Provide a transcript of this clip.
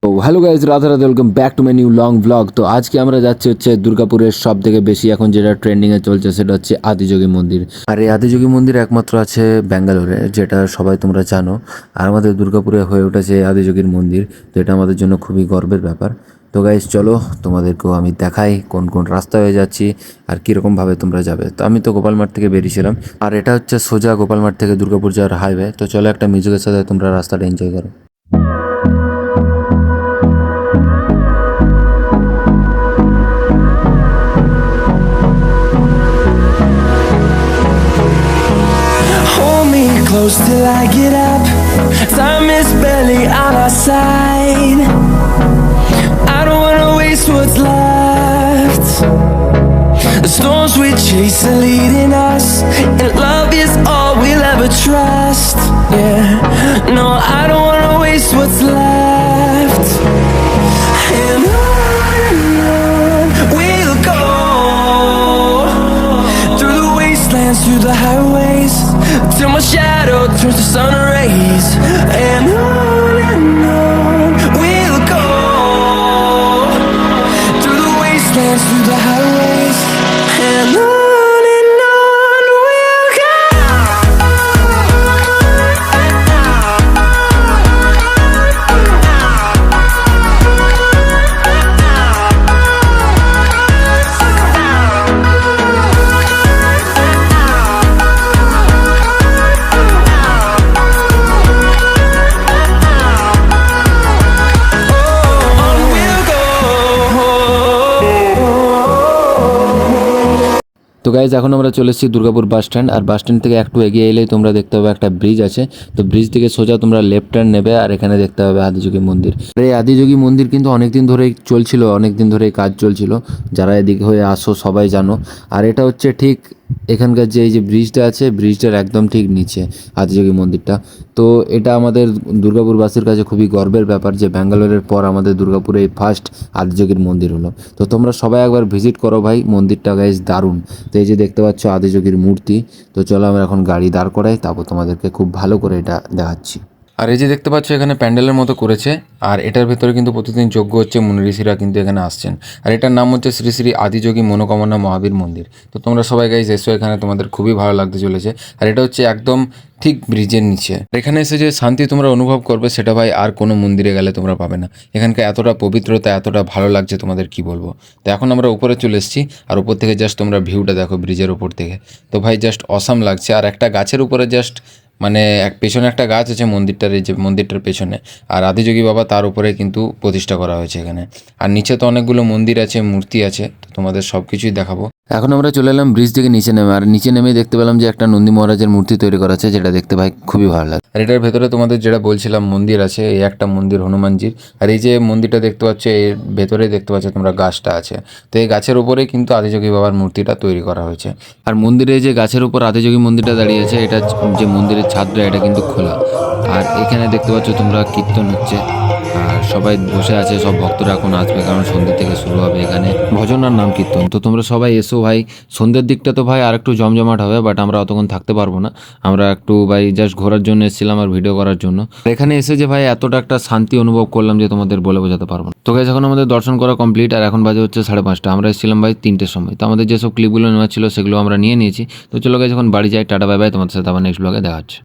তো hello guys, Radhe Radhe, welcome back to my new long blog. তো আজকে আমরা যাচ্ছি হচ্ছে দুর্গাপুরের সব থেকে বেশি এখন যেটা ট্রেন্ডিংয়ে চলছে সেটা হচ্ছে আদিযোগী মন্দির। আর এই আদিযোগী মন্দির একমাত্র আছে ব্যাঙ্গালোরে, যেটা সবাই তোমরা জানো। আর আমাদের দুর্গাপুরে হয়ে উঠেছে আদিযোগীর মন্দির, তো এটা আমাদের জন্য খুবই গর্বের ব্যাপার। তো গাইজ চলো তোমাদেরকেও আমি দেখাই কোন কোন রাস্তা হয়ে যাচ্ছি আর কীরকমভাবে তোমরা যাবে। তো আমি তো গোপালমাঠ থেকে বেরিয়েছিলাম, আর এটা হচ্ছে সোজা গোপালমাঠ থেকে দুর্গাপুর যাওয়ার হাইওয়ে। তো চলো একটা মিউজিকের সাথে তোমরা রাস্তাটা এনজয় করো। Hold me close till I get up. Time is barely on our side. I don't wanna waste what's left. The storms we chase are leading us, and love is all we'll ever trust. Yeah, no, I don't wanna waste what's left. And on we'll go, through the wastelands, through the highways, till my shadow turns to sun rays. And on we'll go, through the wastelands, through the highways. And on we'll go. তো guys এখন আমরা চলে এসেছি Durgapur bus stand. আর bus stand থেকে একটু এগিয়ে এলেই তোমরা দেখতে পাবে একটা ব্রিজ আছে। তো ব্রিজ থেকে সোজা তোমরা লেফট টার্ন নেবে, আর এখানে দেখতে পাবে আদিযোগী মন্দির। আর এই আদিযোগী মন্দির কিন্তু অনেকদিন ধরেই চলছিল, অনেকদিন ধরেই কাজ চলছিল, যারা এদিকে হয়ে আসো সবাই জানো। আর এটা হচ্ছে ঠিক এখানকার যে এই যে ব্রিজটা আছে, ব্রিজটার একদম ঠিক নিচে আদিযোগী মন্দিরটা। তো এটা আমাদের দুর্গাপুরবাসীর কাছে খুবই গর্বের ব্যাপার যে ব্যাঙ্গালোরের পর আমাদের দুর্গাপুরে এই ফার্স্ট আদিযোগীর মন্দির হলো। তো তোমরা সবাই একবার ভিজিট করো ভাই, মন্দিরটা গাইজ দারুণ। তো এই যে দেখতে পাচ্ছ আদিযোগীর মূর্তি। তো চলো আমরা এখন গাড়ি দাঁড় করাই, তারপর তোমাদেরকে খুব ভালো করে এটা দেখাচ্ছি। আর এই যে দেখতে পাচ্ছ এখানে প্যান্ডেলের মতো করেছে, আর এটার ভেতরে কিন্তু প্রতিদিন যজ্ঞ হচ্ছে, মুনি ঋষিরা কিন্তু এখানে আসছেন। আর এটার নাম হচ্ছে শ্রী শ্রী আদিযোগী মনোকামনা মহাবীর মন্দির। তো তোমরা সবাই গাইজ এসো, এখানে তোমাদের খুবই ভালো লাগতে চলেছে। আর এটা হচ্ছে একদম ঠিক ব্রিজের নিচে। এখানে এসে যে শান্তি তোমরা অনুভব করবে সেটা ভাই আর কোনো মন্দিরে গেলে তোমরা পাবে না। এখানকার এতটা পবিত্রতা, এতটা ভালো লাগছে তোমাদের কি বলবো। তো এখন আমরা উপরে চলে এসেছি, আর উপর থেকে জাস্ট তোমরা ভিউটা দেখো ব্রিজের উপর থেকে। তো ভাই জাস্ট অসাম লাগছে। আর একটা গাছের উপরে জাস্ট মানে পেছনে একটা গাছ আছে মন্দিরটার, এই যে মন্দিরটার পেছনে, আর আদিযোগী বাবা তার উপরে কিন্তু প্রতিষ্ঠা করা হয়েছে এখানে। আর নিচে তো অনেকগুলো মন্দির আছে, মূর্তি আছে, তো তোমাদের সব কিছুই দেখাবো। এখন আমরা চলে এলাম ব্রিজ থেকে নিচে নেমে, আর নিচে নেমে দেখতে পেলাম যে একটা নন্দী মহারাজের মূর্তি তৈরি করা আছে, যেটা দেখতে ভাই খুবই ভালো লাগে। আর এটার ভেতরে তোমাদের যেটা বলছিলাম মন্দির আছে, এই একটা মন্দির হনুমানজির। আর এই যে মন্দিরটা দেখতে পাচ্ছ, এর ভেতরে দেখতে পাচ্ছ তোমরা গাছটা আছে। তো এই গাছের উপরেই কিন্তু আদিযোগী বাবার মূর্তিটা তৈরি করা হয়েছে। আর মন্দিরে যে গাছের উপর আদিযোগী মন্দিরটা দাঁড়িয়ে আছে, এটা যে মন্দিরের ছাদটা এটা কিন্তু খোলা। আর এখানে দেখতে পাচ্ছ তোমরা কীর্তন হচ্ছে, আর সবাই বসে আছে, সব ভক্তরা এখন আসবে, কারণ সন্ধ্যে থেকে শুরু হবে এখানে ভজন আর নাম কীর্তন। তো তোমরা সবাই এসো ভাই। সন্ধ্যের দিকটা তো ভাই আর একটু জমজমাট হবে, বাট আমরা অতক্ষণ থাকতে পারবো না। আমরা একটু ভাই জাস্ট ঘোরার জন্য এসেছিলাম আর ভিডিও করার জন্য। এখানে এসে যে ভাই এতটা একটা শান্তি অনুভব করলাম যে তোমাদের বলে বোঝাতে পারবো না। তো গাইস এখন আমাদের দর্শন করা কমপ্লিট, আর এখন বাজে হচ্ছে 5:30। আমরা এসেছিলাম ভাই 3টের সময়। তো আমাদের যেসব ক্লিপগুলো নেওয়া ছিল সেগুলো আমরা নিয়ে নিয়েছি। তো চলো গাইস এখন বাড়ি যাই, টাটা বাই বাই। তোমাদের সাথে আবার নেক্সট ব্লগে দেখা হচ্ছে।